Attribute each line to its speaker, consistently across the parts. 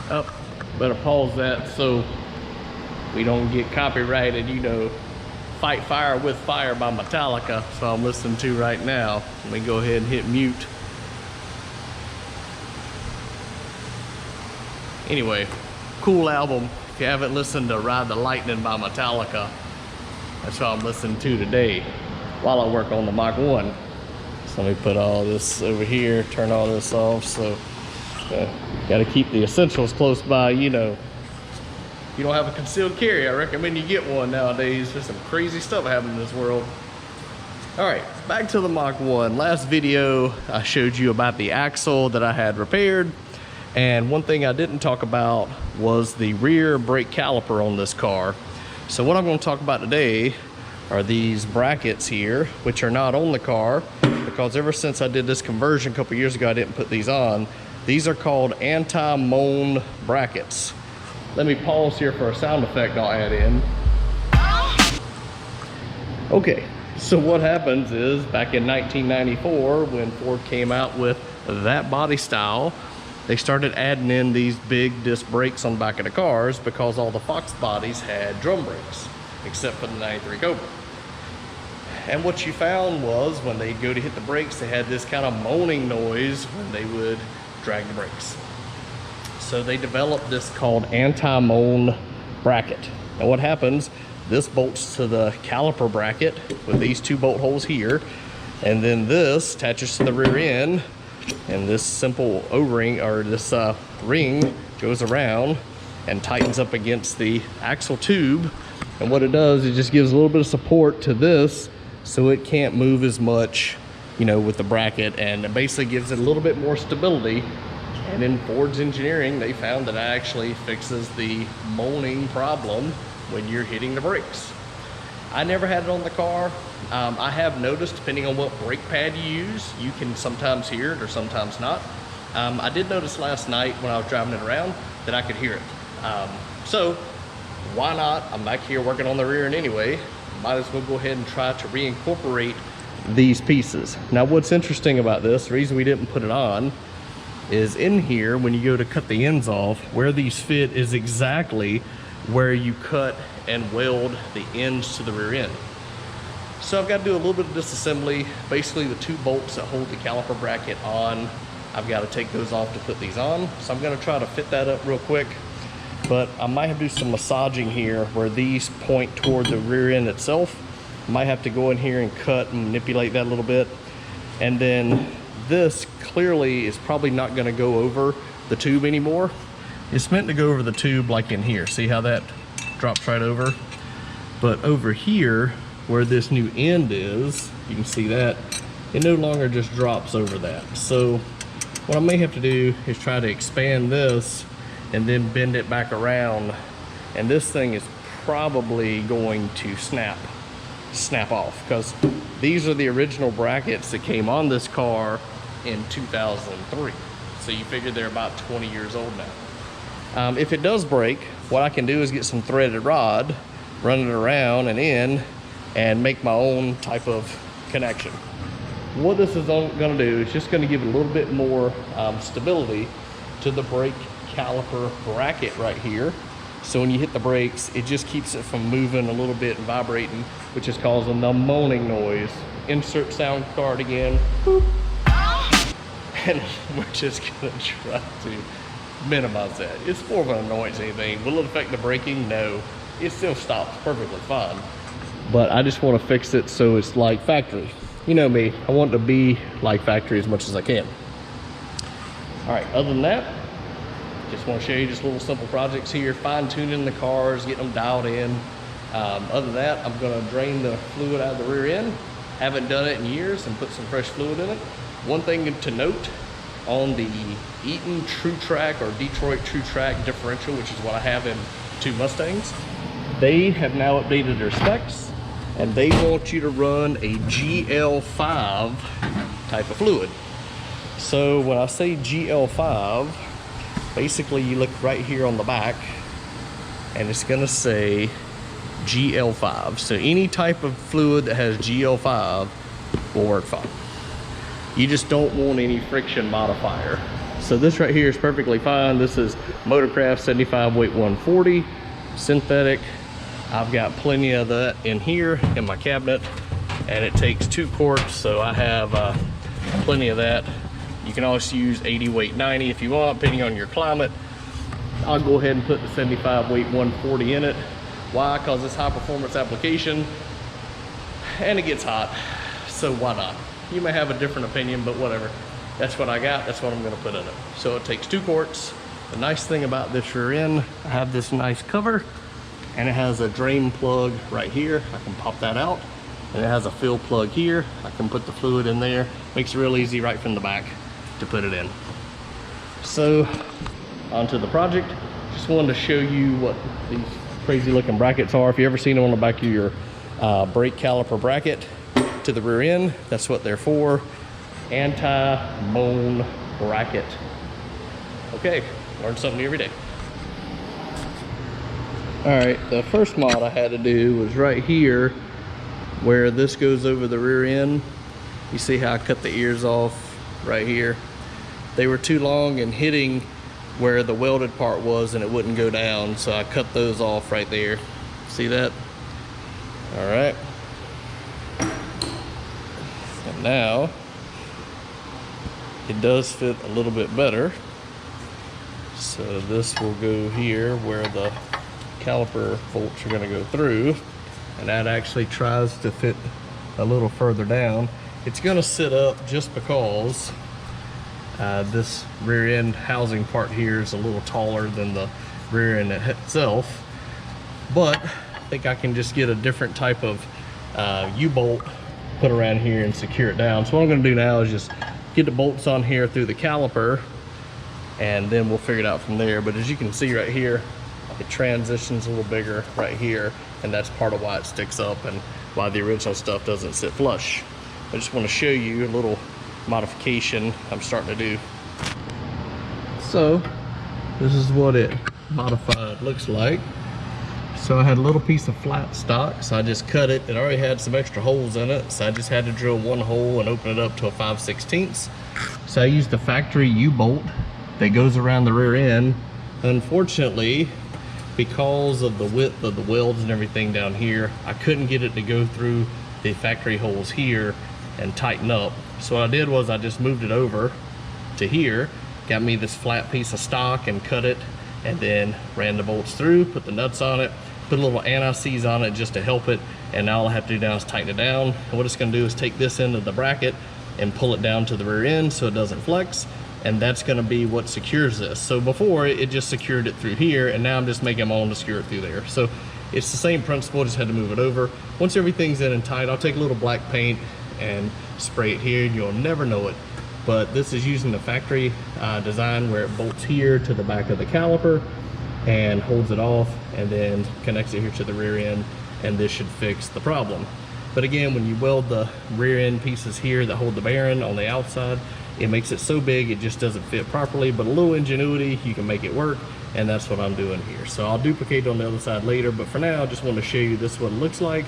Speaker 1: Oh, better pause that so we don't get copyrighted, you know, Fight Fire with Fire by Metallica. So I'm listening to right now. Let me go ahead and hit mute. Anyway, cool album. If you haven't listened to Ride the Lightning by Metallica, that's what I'm listening to today while I work on the Mach 1. So let me put all this over here, turn all this off. So got to keep the essentials close by, you know. If you don't have a concealed carry, I recommend you get one nowadays. There's some crazy stuff happening in this world. All right, back to the Mach 1. Last video, I showed you about the axle that I had repaired. And one thing I didn't talk about was the rear brake caliper on this car. So what I'm going to talk about today are these brackets here, which are not on the car, because ever since I did this conversion a couple years ago, I didn't put these on. These are called anti-moan brackets. Let me pause here for a sound effect I'll add in. Okay, so what happens is back in 1994, when Ford came out with that body style, they started adding in these big disc brakes on the back of the cars because all the Fox bodies had drum brakes, except for the 93 Cobra. And what you found was when they go to hit the brakes, they had this kind of moaning noise when they would drag the brakes. So they developed this called anti-moan bracket. And what happens, this bolts to the caliper bracket with these two bolt holes here, and then this attaches to the rear end, and this simple O-ring, or this ring, goes around and tightens up against the axle tube. And what it does, it just gives a little bit of support to this so it can't move as much, you know, with the bracket, and it basically gives it a little bit more stability. And in Ford's engineering, they found that it actually fixes the moaning problem when you're hitting the brakes. I never had it on the car. I have noticed, depending on what brake pad you use, you can sometimes hear it or sometimes not. I did notice last night when I was driving it around that I could hear it. So why not? I'm back here working on the rear end anyway. Might as well go ahead and try to reincorporate these pieces. Now what's interesting about this, the reason we didn't put it on, is in here when you go to cut the ends off, where these fit is exactly where you cut and weld the ends to the rear end. So I've got to do a little bit of disassembly. Basically the two bolts that hold the caliper bracket on, I've got to take those off to put these on. So I'm going to try to fit that up real quick, but I might have to do some massaging here where these point toward the rear end itself. I might have to go in here and cut and manipulate that a little bit. And then this clearly is probably not going to go over the tube anymore. It's meant to go over the tube like in here. See how that drops right over? But over here, where this new end is, you can see that, it no longer just drops over that. So what I may have to do is try to expand this and then bend it back around. And this thing is probably going to snap off, because these are the original brackets that came on this car in 2003. So you figure they're about 20 years old now. If it does break, what I can do is get some threaded rod, run it around and in, and make my own type of connection. What this is gonna do is just gonna give it a little bit more stability to the brake caliper bracket right here. So when you hit the brakes, it just keeps it from moving a little bit and vibrating, which is causing the moaning noise. Insert sound card again. Boop. And we're just gonna try to minimize that. It's more of an annoyance than anything. Will it affect the braking? No. It still stops perfectly fine. But I just want to fix it so it's like factory. You know me, I want it to be like factory as much as I can. All right, other than that, just want to show you just little simple projects here, fine tuning the cars, getting them dialed in. Other than that, I'm going to drain the fluid out of the rear end. Haven't done it in years, and put some fresh fluid in it. One thing to note, on the Eaton True Track or Detroit True Track differential, which is what I have in two Mustangs, they have now updated their specs, and they want you to run a GL5 type of fluid. So when I say GL5, basically you look right here on the back and it's gonna say GL5. So any type of fluid that has GL5 will work fine. You just don't want any friction modifier. So this right here is perfectly fine. This is Motorcraft 75 weight 140 synthetic. I've got plenty of that in here in my cabinet, and it takes 2 quarts, so I have plenty of that. You can also use 80 weight 90 if you want, depending on your climate. I'll go ahead and put the 75 weight 140 in it. Why? Because it's high performance application and it gets hot, so why not? You may have a different opinion, but whatever. That's what I got, that's what I'm gonna put in it. So it takes 2 quarts. The nice thing about this rear end, I have this nice cover, and it has a drain plug right here. I can pop that out, and it has a fill plug here. I can put the fluid in there. Makes it real easy right from the back to put it in. So onto the project. Just wanted to show you what these crazy looking brackets are. If you ever seen them on the back of your brake caliper bracket to the rear end, that's what they're for. Anti-moan bracket. Okay, learn something new every day. All right, the first mod I had to do was right here where this goes over the rear end. You see how I cut the ears off right here? They were too long and hitting where the welded part was, and it wouldn't go down, so I cut those off right there. See that? All right. And now it does fit a little bit better. So this will go here where the caliper bolts are going to go through, and that actually tries to fit a little further down. It's going to sit up just because this rear end housing part here is a little taller than the rear end itself, but I think I can just get a different type of U-bolt put around here and secure it down. So what I'm going to do now is just get the bolts on here through the caliper, and then we'll figure it out from there. But as you can see right here, it transitions a little bigger right here, and that's part of why it sticks up and why the original stuff doesn't sit flush. I just want to show you a little modification I'm starting to do. So this is what it modified looks like. So I had a little piece of flat stock, so I just cut it. It already had some extra holes in it, so I just had to drill 1 hole and open it up to a 5/16. So I used a factory U-bolt that goes around the rear end. Unfortunately, because of the width of the welds and everything down here, I couldn't get it to go through the factory holes here and tighten up. So what I did was I just moved it over to here, got me this flat piece of stock and cut it, and then ran the bolts through, put the nuts on it, put a little anti-seize on it just to help it, and now all I have to do now is tighten it down. And what it's going to do is take this end of the bracket and pull it down to the rear end so it doesn't flex, and that's going to be what secures this. So before it just secured it through here, and now I'm just making my own to secure it through there. So it's the same principle, just had to move it over. Once everything's in and tight, I'll take a little black paint and spray it here, and you'll never know it. But this is using the factory design where it bolts here to the back of the caliper and holds it off, and then connects it here to the rear end, and this should fix the problem. But again, when you weld the rear end pieces here that hold the bearing on the outside, it makes it so big it just doesn't fit properly. But a little ingenuity, you can make it work, and that's what I'm doing here. So I'll duplicate on the other side later, but for now I just want to show you this is what it looks like.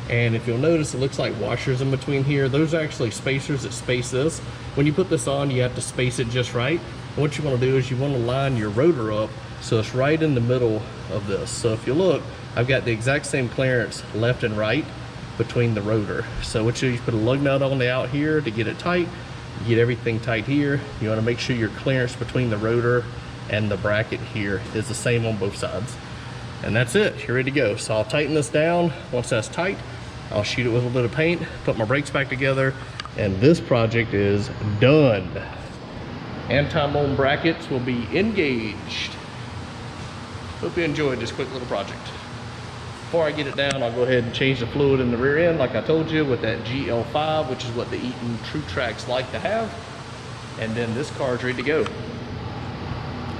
Speaker 1: And if you'll notice, it looks like washers in between here. Those are actually spacers that space this. When you put this on, you have to space it just right. And what you want to do is you want to line your rotor up so it's right in the middle of this. So if you look, I've got the exact same clearance left and right between the rotor. So what you put a lug nut on the out here to get it tight. You get everything tight here. You want to make sure your clearance between the rotor and the bracket here is the same on both sides. And that's it, you're ready to go. So I'll tighten this down. Once that's tight, I'll shoot it with a little bit of paint, put my brakes back together, and this project is done. Anti-moan brackets will be engaged. Hope you enjoyed this quick little project. Before I get it down, I'll go ahead and change the fluid in the rear end like I told you with that GL5, which is what the Eaton True Tracks like to have. And then this car's ready to go.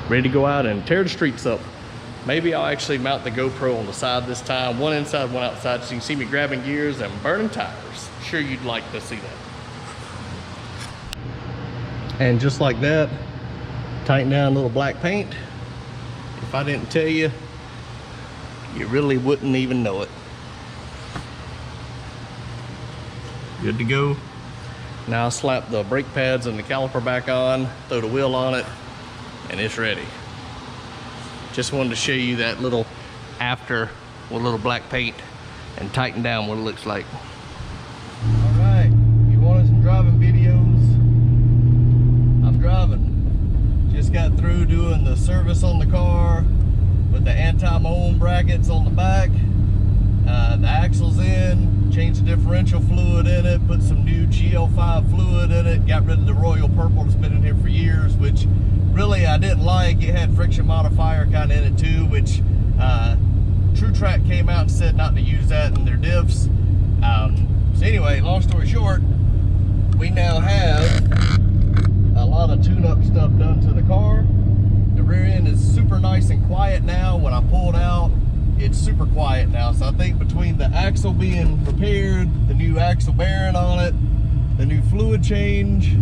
Speaker 1: Ready to go out and tear the streets up. Maybe I'll actually mount the GoPro on the side this time, one inside, one outside, so you can see me grabbing gears and burning tires. Sure you'd like to see that. And just like that, tighten down a little black paint. If I didn't tell you, you really wouldn't even know it. Good to go. Now slap the brake pads and the caliper back on, throw the wheel on it, and it's ready. Just wanted to show you that little after with a little black paint and tighten down what it looks like. All right, you wanted some driving videos? I'm driving. Just got through doing the service on the car with the anti-moan brackets on the back. The axle's in, changed the differential fluid in it, put some new GL5 fluid in it, got rid of the Royal Purple that's been in here for years, which really I didn't like. It had friction modifier kind of in it too, which True Track came out and said not to use that in their diffs. So anyway, long story short, we now have a lot of tune-up stuff done to the car. The rear end is super nice and quiet now. When I pulled out, it's super quiet now. So I think between the axle being repaired, the new axle bearing on it, the new fluid change,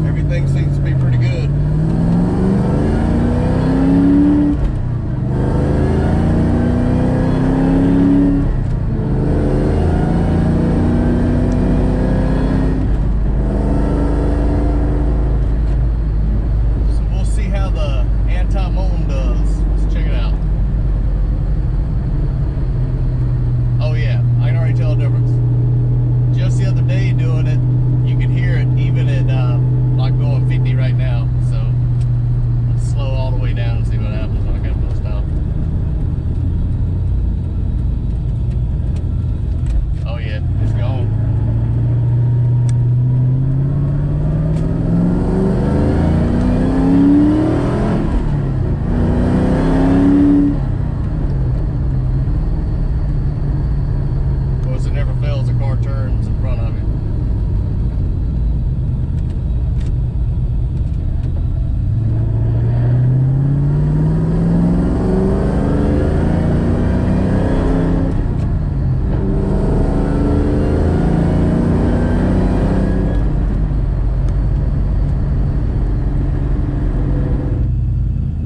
Speaker 1: everything seems to be pretty good. So we'll see how the anti-moan does. Let's check it out. Oh yeah, I can already tell a difference. Just the other day doing it, you can hear it even at like going 50 right now. So let's slow all the way down and see what happens when I come to a stop. Oh yeah, it's gone. Of course, it never fails, a car turns in front of it.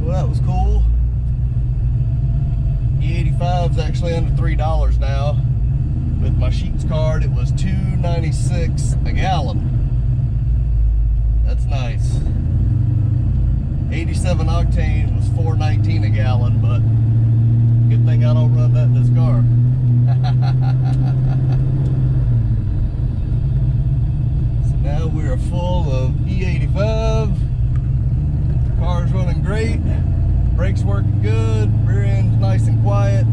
Speaker 1: Well, that was cool. E85 is actually under $3 now. With my Sheets card, it was $2.96 a gallon. That's nice. 87 octane was $4.19 a gallon, but good thing I don't run that in this car. So now we're full of E85. Car's running great. Brakes working good. Rear end's nice and quiet.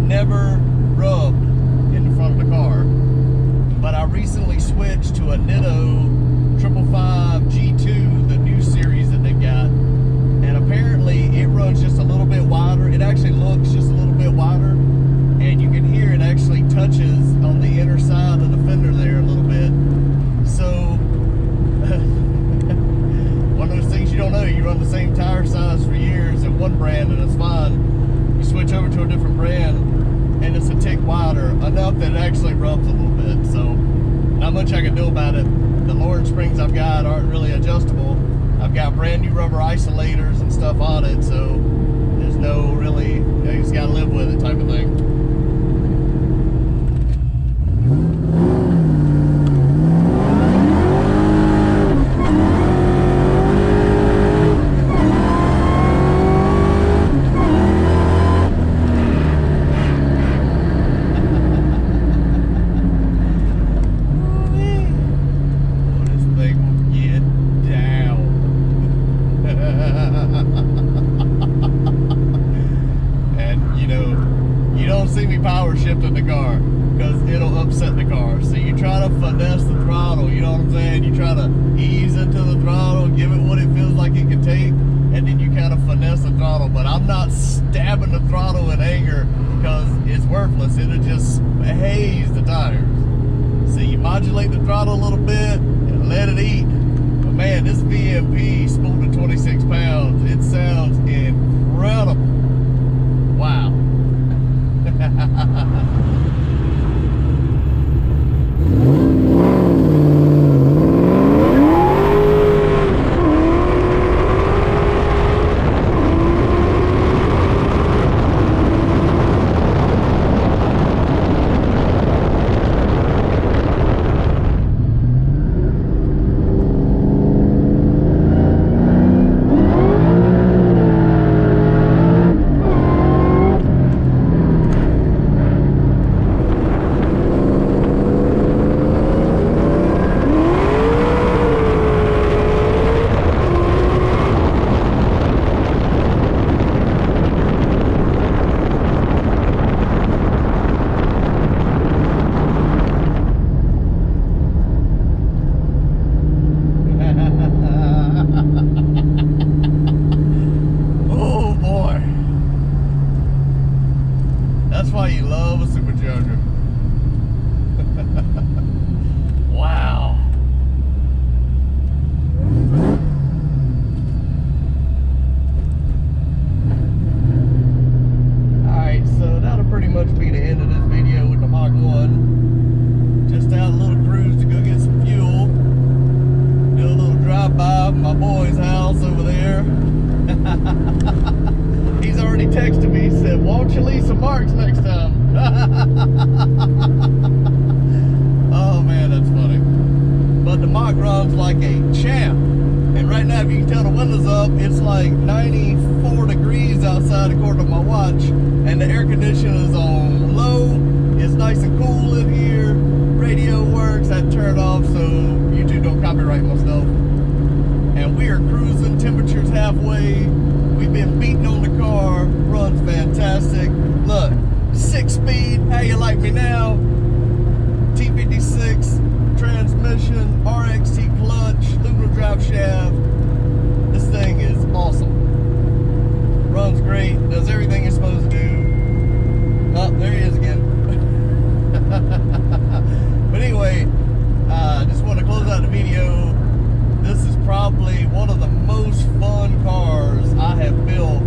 Speaker 1: Never rubbed in the front of the car, but I recently switched to a Nitto 555 G2, the new series that they got, and apparently it runs just a little bit wider. It actually looks just a little bit wider, and you can hear it actually touches on the inner side of the fender there a little bit. So one of those things you don't know. You run the same tire size for years at one brand and it's fine. You switch over to a different brand and it's a tick wider, enough that it actually rubs a little bit. So not much I can do about it. The Lawrence springs I've got aren't really adjustable. I've got brand new rubber isolators and stuff on it, so there's no really, you just gotta live with it type of thing. car because it'll upset the car. So you try to finesse the throttle, you know what I'm saying? You try to ease into the throttle, give it what it feels like it can take, and then you kind of finesse the throttle. But I'm not stabbing the throttle in anger because it's worthless. It'll just haze the tires. So you modulate the throttle a little bit and let it eat. But man, this VMP spooled to 26 pounds. It sounds incredible. Wow. That's why you love a supercharger. Wow. Alright, so that'll pretty much be the end of this video with the Mach 1. Just out a little cruise to go get some fuel. Do a little drive-by my boy's house over there. He's already texted me, he said, won't you leave some marks next time? Oh man, that's funny. But the Mach runs like a champ. And right now, if you can tell the windows up, it's like 94 degrees outside according to my watch. And the air conditioner is on low. It's nice and cool in here. Radio works, I turn it off so YouTube don't copyright my stuff. And we are cruising, temperature's halfway. We've been beating on the car, runs fantastic. Look, 6-speed, how you like me now? T56 transmission, RXT clutch, lubrical drive shaft. This thing is awesome. Runs great, does everything it's supposed to do. Oh, there he is again. But anyway, just want to close out the video. This is probably one of the most fun cars I have built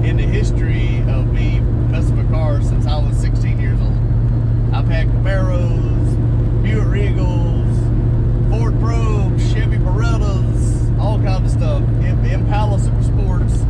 Speaker 1: in the history of me messing with cars since I was 16 years old. I've had Camaros, Buick Regals, Ford Probes, Chevy Berettas, all kinds of stuff. Impala Super Sports.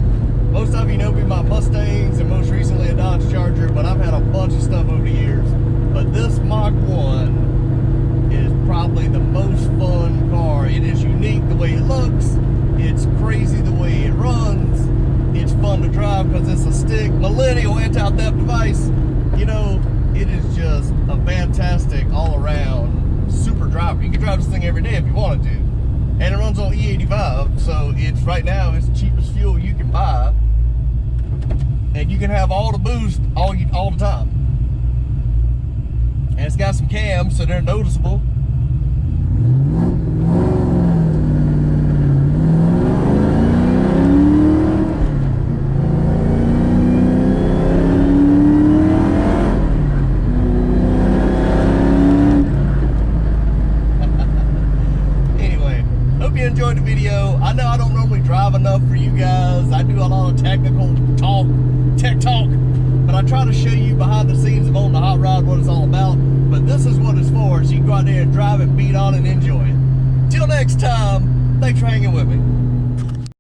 Speaker 1: Most of you know me by Mustangs and most recently a Dodge Charger, but I've had a bunch of stuff over the years. But this Mach 1 is probably the most fun car. It is unique the way it looks. It's crazy the way it runs. It's fun to drive because it's a stick millennial anti-theft device. You know, it is just a fantastic all-around super driver. You can drive this thing every day if you wanted to. And it runs on E85, so it's right now it's the cheapest fuel you can buy. And you can have all the boost all the time. And it's got some cams, so they're noticeable. Anyway, hope you enjoyed the video. I know I don't normally drive enough for you guys. I do a lot of technical talk, tech talk. But I try to show you behind the scenes of owning the hot rod, what it's all about. But this is what it's for, so you can go out there and drive it, beat on it, and enjoy it. Till next time, thanks for hanging with me.